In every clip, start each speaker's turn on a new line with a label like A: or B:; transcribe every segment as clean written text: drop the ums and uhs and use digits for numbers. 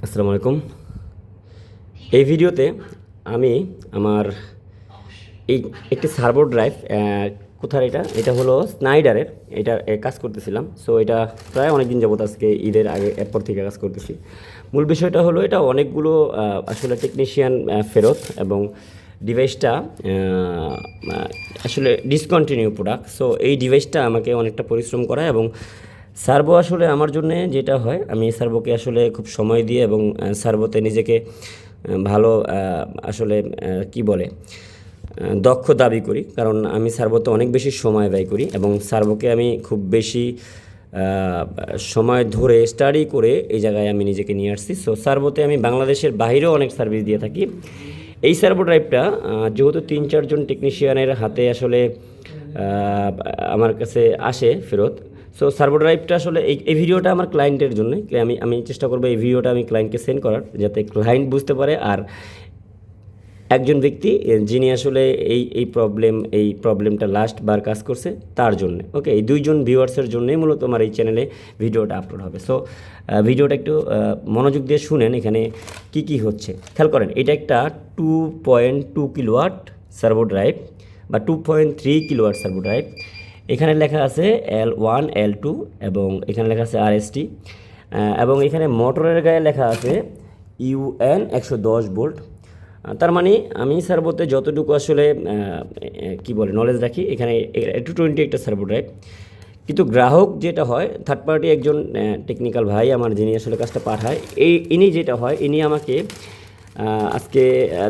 A: আসসালামু আলাইকুম। এই ভিডিওতে আমি আমার এই একটি সার্ভো ড্রাইভ কোথায় এটা হলো স্নাইডারের এটা কাজ করতেছিলাম। সো এটা প্রায় অনেক দিন যাবত আজকে ঈদের আগে এরপর থেকে কাজ করতেছি। মূল বিষয়টা হলো এটা অনেকগুলো আসলে টেকনিশিয়ান ফেরত এবং ডিভাইসটা আসলে ডিসকন্টিনিউ প্রোডাক্ট। সো এই ডিভাইসটা আমাকে অনেকটা পরিশ্রম করা এবং সার্ভো আসলে আমার জন্যে যেটা হয় আমি সার্ভোকে আসলে খুব সময় দিয়ে এবং সার্ভোতে নিজেকে ভালো আসলে কি বলে দক্ষ দাবি করি, কারণ আমি সার্ভোতে অনেক বেশি সময় ব্যয় করি এবং সার্ভোকে আমি খুব বেশি সময় ধরে স্টাডি করে এই জায়গায় আমি নিজেকে নিয়ে আসছি। সো সার্ভোতে আমি বাংলাদেশের বাইরেও অনেক সার্ভিস দিয়ে থাকি। এই সার্ভো ড্রাইভটা যেহেতু 3-4 জন টেকনিশিয়ানের হাতে আসলে আমার কাছে আসে ফেরত। সো সার্ভো ড্রাইভটা আসলে এই ভিডিওটা আমার ক্লায়েন্টের জন্য। আমি চেষ্টা করবো এই ভিডিওটা আমি ক্লায়েন্টকে সেন্ড করার, যাতে ক্লায়েন্ট বুঝতে পারে আর একজন ব্যক্তি যিনি আসলে এই প্রবলেমটা লাস্ট বার কাজ করছে তার জন্য। ওকে, এই 2জন ভিউয়ার্সের জন্যই মূলত আমার এই চ্যানেলে ভিডিওটা আপলোড হবে। সো ভিডিওটা একটু মনোযোগ দিয়ে শুনেন, এখানে কি হচ্ছে খেয়াল করেন। এটা একটা 2.2 কিলোওয়াট সার্ভো ড্রাইভ বা 2.3 কিলোওয়াট সার্ভো ড্রাইভ। এখানে লেখা আছে L1 L2 এবং এখানে লেখা আছে RST এবং এখানে মোটরের গায়ে লেখা আছে UN 110 ভোল্ট। তার মানে আমি সার্ভোতে যতটুকু আসলে কি বলে নলেজ রাখি, এখানে 220 একটা সার্ভো ড্রাইভ। কিন্তু গ্রাহক যেটা হয় থার্ড পার্টি একজন টেকনিক্যাল ভাই আমার, যিনি আসলে কাজটা পাঠায়, ইনি যেটা হয় ইনি আমাকে আজকে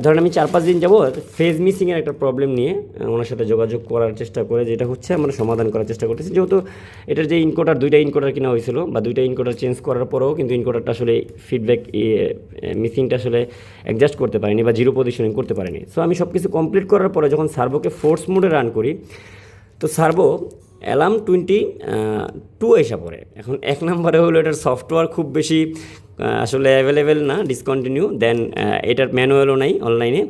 A: ধরেন আমি 4-5 দিন যাব ফেজ মিসিংয়ের একটা প্রবলেম নিয়ে ওনার সাথে যোগাযোগ করার চেষ্টা করে, যেটা হচ্ছে আমরা সমাধান করার চেষ্টা করতেছি। যেহেতু এটার যে ইনকোডার 2টা ইনকোডার কিনা হয়েছিল বা 2টা ইনকোডার চেঞ্জ করার পরেও কিন্তু ইনকোডারটা আসলে ফিডব্যাক মিসিংটা আসলে অ্যাডজাস্ট করতে পারিনি বা জিরো পজিশনিং করতে পারিনি। সো আমি সব কিছু কমপ্লিট করার পরে যখন সার্ভোকে ফোর্স মোডে রান করি, তো সার্ভো অ্যালার্ম 22 এসে পড়ে। এখন 1 নম্বরে হলো এটার সফটওয়্যার খুব বেশি আসলে অ্যাভেলেবেল না, ডিসকন্টিনিউ। দেন এটার ম্যানুয়ালও নাই অনলাইনে,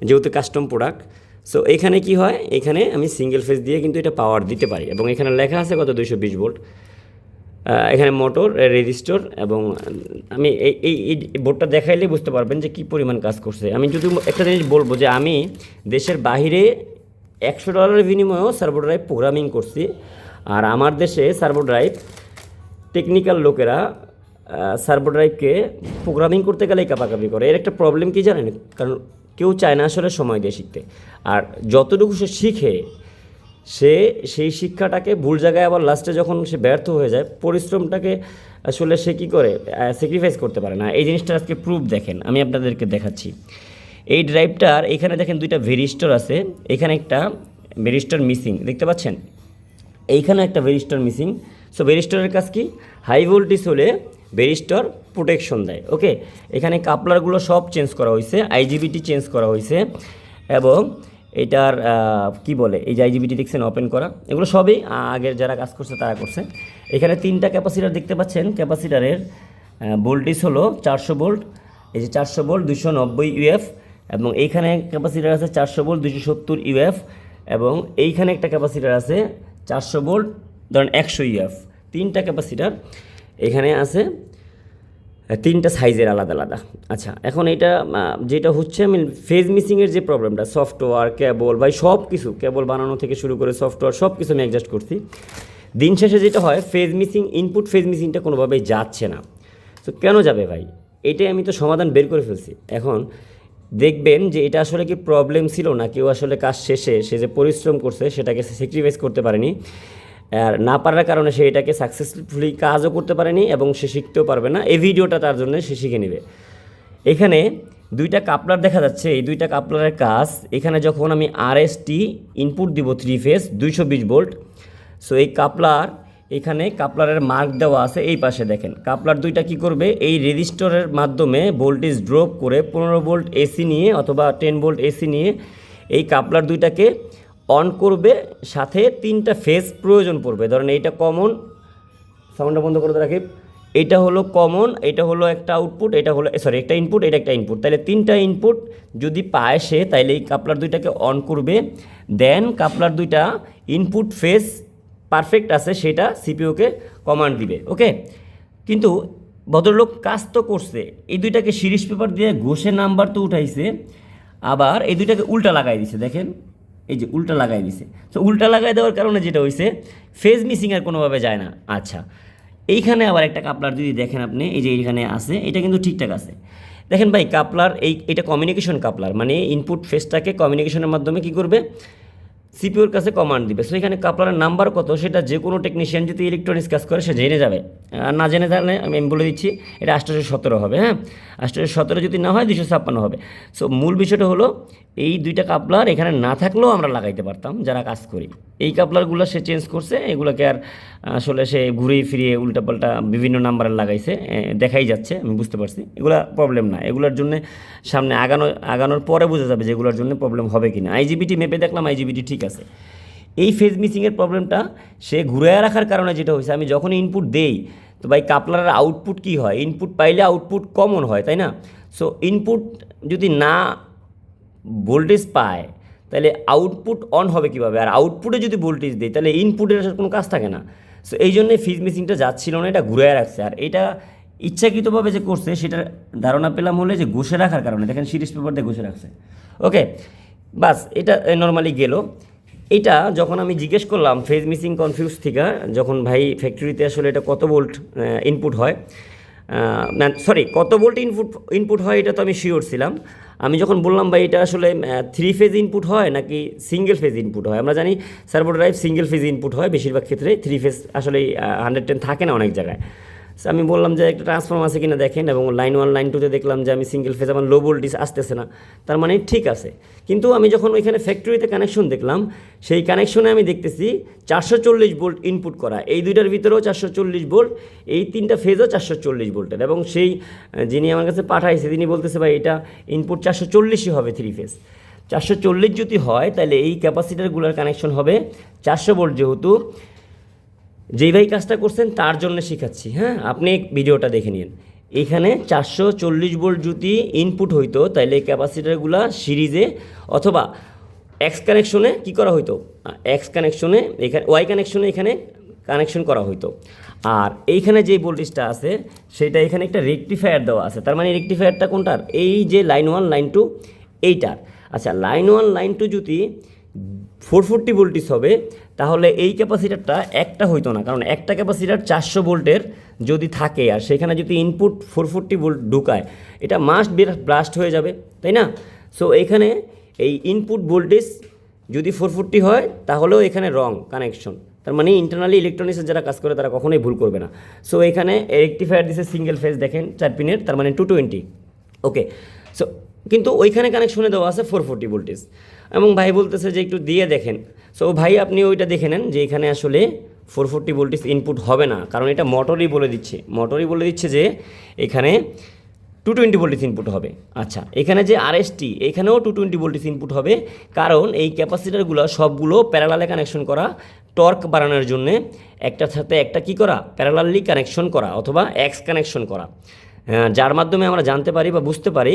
A: যেহেতু কাস্টম প্রোডাক্ট। সো এখানে কি হয়, এখানে আমি সিঙ্গেল ফেজ দিয়ে কিন্তু এটা পাওয়ার দিতে পারি এবং এখানে লেখা আছে কত 220 ভোল্ট। এখানে মোটর রেজিস্টর এবং আমি এই বোর্ডটা দেখাইলে বুঝতে পারবেন যে কী পরিমাণ কাজ করছে। আমি যদি একটা জিনিস বলবো যে আমি দেশের বাহিরে $100 বিনিময়েও সার্ভো ড্রাইভ প্রোগ্রামিং করছি, আর আমার দেশে সার্ভো ড্রাইভ টেকনিক্যাল লোকেরা সার্ভো ড্রাইভকে প্রোগ্রামিং করতে গেলেই কাপাকাপি করে। এর একটা প্রবলেম কী জানেন, কারণ কেউ চায় না আসলে সময় দিয়ে শিখতে, আর যতটুকু সে শিখে সে সেই শিক্ষাটাকে ভুল জায়গায় আবার লাস্টে যখন সে ব্যর্থ হয়ে যায়, পরিশ্রমটাকে আসলে সে কী করে স্যাক্রিফাইস করতে পারে না। এই জিনিসটা আজকে প্রুফ দেখেন, আমি আপনাদেরকে দেখাচ্ছি। এই ড্রাইভটার এখানে দেখেন 2টা ভেরিস্টর আছে, এখানে একটা ভেরিস্টর মিসিং দেখতে পাচ্ছেন, এইখানে একটা ভেরিস্টর মিসিং। সো ভেরিস্টরের কাজ কি, হাই ভোল্টেজ হলে ভেরিস্টর প্রোটেকশন দেয়। ওকে, এখানে কাপলারগুলো সব চেঞ্জ করা হয়েছে, আইজিবিটি চেঞ্জ করা হয়েছে এবং এটার কি বলে এই যে আইজিবিটি দেখছেন ওপেন করা, এগুলো সবই আগের যারা কাজ করছে তারা করছে। এখানে 3টা ক্যাপাসিটার দেখতে পাচ্ছেন, ক্যাপাসিটারের ভোল্টেজ হলো 400 ভোল্ট। এই যে 400 ভোল্ট 290 ইউএফ এবং এইখানে ক্যাপাসিটার আছে 400 ভোল্ট 270 ইউএফ এবং এইখানে একটা ক্যাপাসিটার আছে 400 ভোল্ট ধরেন 100 ইউএফ। 3টা ক্যাপাসিটার এখানে আছে, 3টা সাইজের আলাদা আলাদা। আচ্ছা, এখন এটা যেটা হচ্ছে আমি ফেজ মিসিংয়ের যে প্রবলেমটা, সফটওয়্যার কেবল ভাই সব কিছু, কেবল বানানো থেকে শুরু করে সফটওয়্যার সব কিছু আমি অ্যাডজাস্ট করছি। দিন শেষে যেটা হয় ফেজ মিসিং, ইনপুট ফেজ মিসিংটা কোনোভাবেই যাচ্ছে না। তো কেন যাবে ভাই, এটাই আমি তো সমাধান বের করে ফেলছি। এখন দেখবেন যে এটা আসলে কি প্রবলেম ছিল না কেউ আসলে কাজ শেষে সে যে পরিশ্রম করছে সেটাকে স্যাক্রিফাইস করতে পারেনি, আর না পারার কারণে সে এটাকে সাকসেসফুলি কাজও করতে পারেনি এবং সে শিখতেও পারবে না। এই ভিডিওটা তার জন্য সে শিখে নেবে। এখানে 2টা কাপলার দেখা যাচ্ছে, এই 2টা কাপলারের কাজ, এখানে যখন আমি RST ইনপুট দিব 3 ফেজ 220 ভোল্ট। সো এই কাপলার, এখানে কাপলারের মার্ক দেওয়া আছে, এই পাশে দেখেন কাপলার 2টা কী করবে, এই রেজিস্টরের মাধ্যমে ভোল্টেজ ড্রপ করে 15 ভোল্ট এসি নিয়ে অথবা 10 ভোল্ট এসি নিয়ে এই কাপলার 2টাকে অন করবে, সাথে 3টা ফেজ প্রয়োজন পড়বে। ধরেন এইটা কমন, সাউন্ডটা বন্ধ করে রাখি, এটা হলো কমন, এটা হলো একটা আউটপুট, এটা হলো একটা ইনপুট, এটা একটা ইনপুট। তাহলে 3টা ইনপুট যদি পায় সে, তাইলে এই কাপলার 2টাকে অন করবে। দেন কাপলার 2টা ইনপুট ফেজ পারফেক্ট আছে সেটা সিপিইউকে কমান্ড দিবে। ওকে, কিন্তু ভদ্রলোক কাজ তো করছে, এই দুইটাকে সিরিজ পেপার দিয়ে ঘষে নাম্বার তো উঠাইছে, আবার এই দুইটাকে উল্টা লাগাই দিছে, দেখেন এই যে উল্টা লাগাই দিছে। তো উল্টা লাগাই দেওয়ার কারণে যেটা হয়েছে ফেজ মিসিং আর কোনোভাবে যায় না। আচ্ছা, এইখানে আবার একটা কাপলার যদি দেখেন আপনি, এই যে এইখানে আছে, এটা কিন্তু ঠিকঠাক আছে। দেখেন ভাই, কাপলার এটা কমিউনিকেশন কাপলার, মানে ইনপুট ফেজটাকে কমিউনিকেশনের মাধ্যমে কি করবে, সিপিওর কাছে কমান্ড দিবে। সো এখানে কাপলারের নাম্বার কত সেটা যে কোনো টেকনিশিয়ান যদি ইলেকট্রনিক্স কাজ করে সে জেনে যাবে, আর না জেনে জানলে আমি বলে দিচ্ছি এটা 817 হবে। হ্যাঁ, 817 যদি না হয় 256 হবে। সো মূল বিষয়টা হলো এই দুইটা কাপলার এখানে না থাকলেও আমরা লাগাইতে পারতাম যারা কাজ করি। এই কাপলারগুলো সে চেঞ্জ করছে, এগুলোকে আর আসলে সে ঘুরিয়ে ফিরিয়ে উল্টাপাল্টা বিভিন্ন নাম্বারের লাগাইছে, দেখাই যাচ্ছে, আমি বুঝতে পারছি। এগুলো প্রবলেম না, এগুলোর জন্য সামনে আগানোর পরে বোঝা যাবে যে এগুলোর জন্য প্রবলেম হবে কি না। আইজিবিটি মেপে দেখলাম আইজিবিটি ঠিক আছে। এই ফেজ মিসিংয়ের প্রবলেমটা সে ঘুরে রাখার কারণে যেটা হয়েছে, আমি যখন ইনপুট দেই তো ভাই কাপলারের আউটপুট কী হয়, ইনপুট পাইলে আউটপুট কমন হয়, তাই না? সো ইনপুট যদি না ভোল্টেজ পায় তাহলে আউটপুট অন হবে কীভাবে, আর আউটপুটে যদি ভোল্টেজ দেয় তাহলে ইনপুটের আসার কোনো কাজ থাকে না। সো এই জন্যে ফেজ মিসিংটা যাচ্ছিল না, এটা ঘুরে রাখছে। আর এটা ইচ্ছাকৃতভাবে যে করছে সেটার ধারণা পেলাম হলে যে ঘষে রাখার কারণে, দেখেন সিরিজ পেপার দিয়ে ঘষে রাখছে। ওকে, বাস এটা নর্মালি গেল। এটা যখন আমি জিজ্ঞেস করলাম ফেজ মিসিং কনফিউজ থেকে, যখন ভাই ফ্যাক্টরিতে আসলে এটা কত ভোল্ট ইনপুট হয়, সরি কত ভোল্ট ইনপুট হয় এটা তো আমি শিওর ছিলাম। আমি যখন বললাম ভাই এটা আসলে 3 ফেজ ইনপুট হয় নাকি সিঙ্গেল ফেজ ইনপুট হয়, আমরা জানি servo drive single phase input হয় বেশিরভাগ ক্ষেত্রে, 3 ফেজ আসলে 110 থাকে না অনেক জায়গায়। সো আমি বললাম যে একটা ট্রান্সফর্ম আছে কিনা দেখেন, এবং লাইন 1 লাইন 2তে দেখলাম যে আমি সিঙ্গেল ফেজ, আমার লো ভোল্টেজ আসতেছে না, তার মানে ঠিক আছে। কিন্তু আমি যখন ওইখানে ফ্যাক্টরিতে কানেকশন দেখলাম, সেই কানেকশনে আমি দেখতেছি 440 ভোল্ট ইনপুট করা, এই দুইটার ভিতরেও 440 ভোল্ট, এই 3টা ফেজও 440 ভোল্টের। এবং সেই যিনি আমার কাছে পাঠাইছে তিনি বলতেছে ভাই এটা ইনপুট 440ই হবে 3 ফেজ। 440 যদি হয় তাহলে এই ক্যাপাসিটারগুলোর কানেকশন হবে 400 ভোল্ট, যেহেতু যেই ভাই কাজটা করছেন তার জন্য শেখাচ্ছি। হ্যাঁ, আপনি ভিডিওটা দেখে নিন। এখানে 440 ভোল্ট যদি ইনপুট হইতো তাহলে ক্যাপাসিটারগুলো সিরিজে অথবা এক্স কানেকশনে কী করা হইতো, এক্স কানেকশনে এখানে ওয়াই কানেকশনে এখানে কানেকশন করা হইতো। আর এইখানে যে ভোল্টেজটা আছে সেটা এখানে একটা রেকটিফায়ার দেওয়া আছে, তার মানে রেকটিফায়ারটা কোনটার, এই যে লাইন 1 লাইন 2 এইটার। আচ্ছা, লাইন 1 লাইন 2 যদি 440 ভোল্টেজ হবে তাহলে এই ক্যাপাসিটারটা একটা হইতো না, কারণ একটা ক্যাপাসিটার 400 ভোল্টের যদি থাকে আর সেখানে যদি ইনপুট 440 ভোল্ট ঢুকায় এটা মাস্ট ব্লাস্ট হয়ে যাবে, তাই না? সো এখানে এই ইনপুট ভোল্টেজ যদি 440 হয় তাহলেও এখানে রং কানেকশন, তার মানে ইন্টারনালি ইলেকট্রনিক্সের যারা কাজ করে তারা কখনোই ভুল করবে না। সো এখানে রেকটিফায়ার দিছে সিঙ্গেল ফেজ, দেখেন 4 পিনের, তার মানে 220। ওকে, সো কিন্তু ওইখানে কানেকশনে দেওয়া আছে 440 ভোল্টেজ, এবং ভাই বলতেছে যে একটু দিয়ে দেখেন। সো ভাই আপনি ওইটা দেখে নেন যে এখানে আসলে 440 ভোল্টেজ ইনপুট হবে না, কারণ এটা মোটরই বলে দিচ্ছে যে এখানে 220 ভোল্টেজ ইনপুট হবে। আচ্ছা, এখানে যে আরএসটি এখানেও 220 ভোল্টেজ ইনপুট হবে, কারণ এই ক্যাপাসিটারগুলো সবগুলো প্যারালালে কানেকশন করা, টর্ক বাড়ানোর জন্য একটার সাথে একটা কী করা, প্যারালালি কানেকশন করা অথবা এক্স কানেকশন করা, যার মাধ্যমে আমরা জানতে পারি বা বুঝতে পারি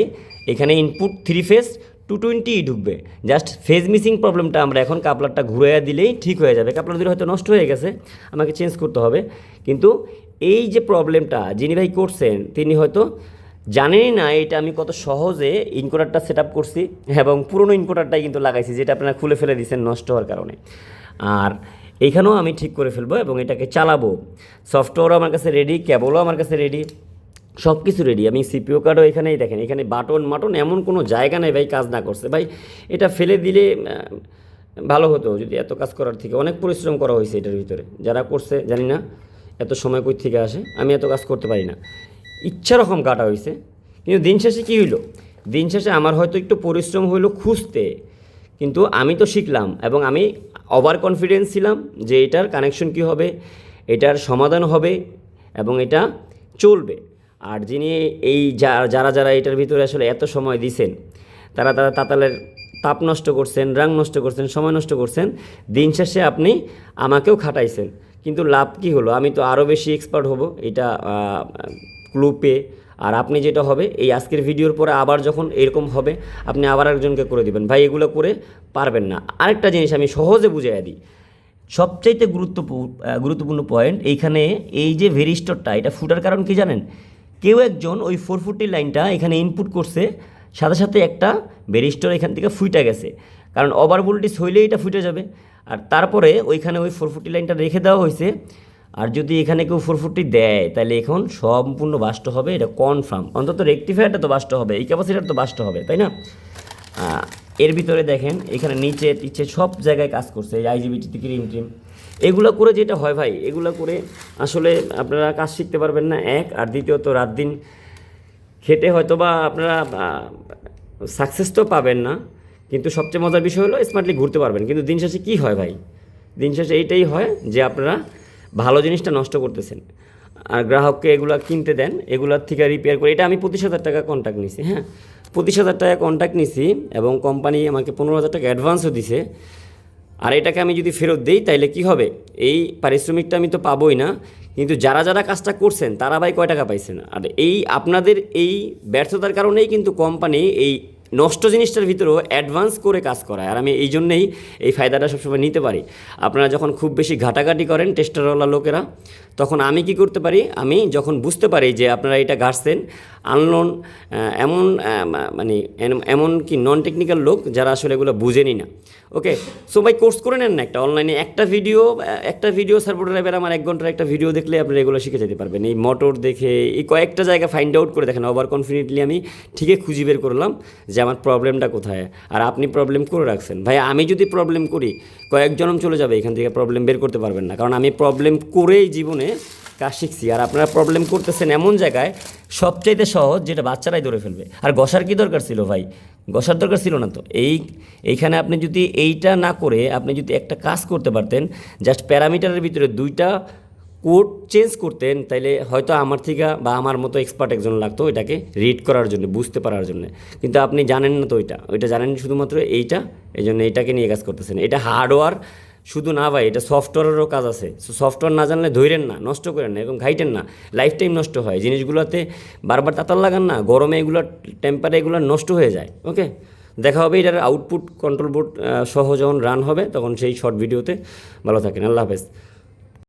A: এখানে ইনপুট 3 ফেজ 220 ঢুকবে। জাস্ট ফেজ মিসিং প্রবলেমটা আমরা এখন কাপলারটা ঘুরাইয়া দিলেই ঠিক হয়ে যাবে। কাপলার দুটো হয়তো নষ্ট হয়ে গেছে, আমাকে চেঞ্জ করতে হবে, কিন্তু এই যে প্রবলেমটা যিনি ভাই করছেন তিনি হয়তো জানেনই না এটা আমি কত সহজে ইনকোডারটা সেট আপ করছি, এবং পুরনো ইনকোডারটাই কিন্তু লাগাইছি যেটা আপনারা খুলে ফেলে দিয়েছেন নষ্ট হওয়ার কারণে। আর এইখানেও আমি ঠিক করে ফেলবো এবং এটাকে চালাবো। সফটওয়্যারও আমার কাছে রেডি, কেবলও আমার কাছে রেডি, সব কিছু রেডি। আমি সিপিও কার্ডও এখানেই দেখেন, এখানে বাটন এমন কোনো জায়গা নেই ভাই কাজ না করছে। ভাই এটা ফেলে দিলে ভালো হতো যদি এত কাজ করার থেকে, অনেক পরিশ্রম করা হয়েছে এটার ভিতরে, যারা করছে জানি না এত সময় কই থেকে আসে, আমি এত কাজ করতে পারি না, ইচ্ছা রকম কাটা হয়েছে। কিন্তু দিন শেষে কী হইলো, দিন শেষে আমার হয়তো একটু পরিশ্রম হইলো খুঁজতে, কিন্তু আমি তো শিখলাম এবং আমি ওভার কনফিডেন্স ছিলাম যে এটার কানেকশন কী হবে, এটার সমাধান হবে এবং এটা চলবে। আর যিনি এই যারা এটার ভিতরে আসলে এত সময় দিছেন তারা তাতালের তাপ নষ্ট করছেন, রাং নষ্ট করছেন, সময় নষ্ট করছেন, দিন শেষে আপনি আমাকেও খাটাইছেন, কিন্তু লাভ কী হলো, আমি তো আরও বেশি এক্সপার্ট হব এটা ক্লু পেয়ে। আর আপনি যেটা হবে এই আজকের ভিডিওর পরে আবার যখন এরকম হবে আপনি আবার একজনকে করে দিবেন, ভাই এগুলো করে পারবেন না। আরেকটা জিনিস আমি সহজে বুঝাইয়া দিই, সবচাইতে গুরুত্বপূর্ণ পয়েন্ট এইখানে, এই যে ভেরিস্টরটা এটা ফুটার কারণ কি জানেন, কেউ একজন ওই 440 লাইনটা এখানে ইনপুট করছে, সাথে সাথে একটা ব্যারিস্টার এখান থেকে ফুইটা গেছে, কারণ ওভার ভোল্টেজ হইলেই এটা ফুটে যাবে। আর তারপরে ওইখানে ওই 440 লাইনটা রেখে দেওয়া হয়েছে। আর যদি এখানে কেউ 440 দেয় তাহলে এখন সম্পূর্ণ বাস্ট হবে, এটা কনফার্ম। অন্তত রেকটিফায়ারটা তো বাস্ট হবে, এই ক্যাপাসিটার তো বাস্ট হবে, তাই না? এর ভিতরে দেখেন এখানে নিচে টিচে সব জায়গায় কাজ করছে, এই আইজিবিটি ক্রিম ট্রিম এগুলো করে যেটা হয় ভাই, এগুলো করে আসলে আপনারা কাজ শিখতে পারবেন না, এক। আর দ্বিতীয়ত রাত দিন খেটে হয়তো বা আপনারা সাকসেস তো পাবেন না, কিন্তু সবচেয়ে মজার বিষয় হলো স্মার্টলি ঘুরতে পারবেন। কিন্তু দিন শেষে কী হয় ভাই, দিন শেষে এইটাই হয় যে আপনারা ভালো জিনিসটা নষ্ট করতেছেন। আর গ্রাহককে এগুলো কিনতে দেন, এগুলোর থেকে রিপেয়ার করে, এটা আমি 25,000 টাকা কন্ট্যাক্ট নিছি, হ্যাঁ 25,000 টাকা কন্ট্যাক্ট নিছি, এবং কোম্পানি আমাকে 15,000 টাকা অ্যাডভান্সও দিছে। আর এটাকে আমি যদি ফেরত দিই তাইলে কি হবে, এই পারিশ্রমিকটা আমি তো পাবোই না, কিন্তু যারা যারা কাজটা করছেন তারা ভাই কয় টাকা পাইছেন। আর এই আপনাদের এই ব্যর্থতার কারণেই কিন্তু কোম্পানি এই নষ্ট জিনিসটার ভিতরেও অ্যাডভান্স করে কাজ করায়। আর আমি এই জন্যেই এই ফায়দাটা সবসময় নিতে পারি। আপনারা যখন খুব বেশি ঘাটাঘাটি করেন টেস্টারওয়ালা লোকেরা, তখন আমি কি করতে পারি, আমি যখন বুঝতে পারি যে আপনারা এটা ঘাটছেন, আনলোন এমন মানে এমন কি নন টেকনিক্যাল লোক যারা আসলে এগুলো বুঝেনি না। ওকে, সো ভাই কোর্স করে নেন না একটা অনলাইনে, একটা ভিডিও সার্ভো ড্রাইভার আমার 1 ঘন্টার একটা ভিডিও দেখলে আপনি এগুলো শিখে যেতে পারবেন। এই মোটর দেখে এই কয়েকটা জায়গা ফাইন্ড আউট করে দেখেন, ওভার কনফিডেন্টলি আমি ঠিকই খুঁজে বের করলাম যে আমার প্রবলেমটা কোথায়। আর আপনি প্রবলেম করে রাখছেন ভাই, আমি যদি প্রবলেম করি কয়েক জনম চলে যাবে এখান থেকে, প্রবলেম বের করতে পারবেন না, কারণ আমি প্রবলেম করেই জীবনে কাজ শিখছি। আর আপনারা প্রবলেম করতেছেন এমন জায়গায় সবচাইতে সহজ যেটা বাচ্চারাই ধরে ফেলবে। আর ঘষার কী দরকার ছিল ভাই, ঘষার দরকার ছিল না তো। এইখানে আপনি যদি এইটা না করে আপনি যদি একটা কাজ করতে পারতেন, জাস্ট প্যারামিটারের ভিতরে 2টা কোড চেঞ্জ করতেন, তাইলে হয়তো আমার থেকে বা আমার মতো এক্সপার্ট একজন লাগতো এটাকে রিড করার জন্য, বুঝতে পারার জন্য। কিন্তু আপনি জানেন না তো ওইটা জানেন শুধুমাত্র এইটা, এই জন্য এইটাকে নিয়ে কাজ করতেছেন। এটা হার্ডওয়্যার শুধু না ভাই, এটা সফটওয়্যারেরও কাজ আছে। সফটওয়্যার না জানলে ধৈরেন না, নষ্ট করেন না এবং ঘাইটেন না, লাইফ টাইম নষ্ট হয় জিনিসগুলোতে। বারবার তাতাল লাগান না, গরমে এগুলো টেম্পারে এগুলো নষ্ট হয়ে যায়। ওকে, দেখা হবে এটার আউটপুট কন্ট্রোল বোর্ড সহ যখন রান হবে তখন সেই শর্ট ভিডিওতে। ভালো থাকেন, আল্লাহ হাফেজ।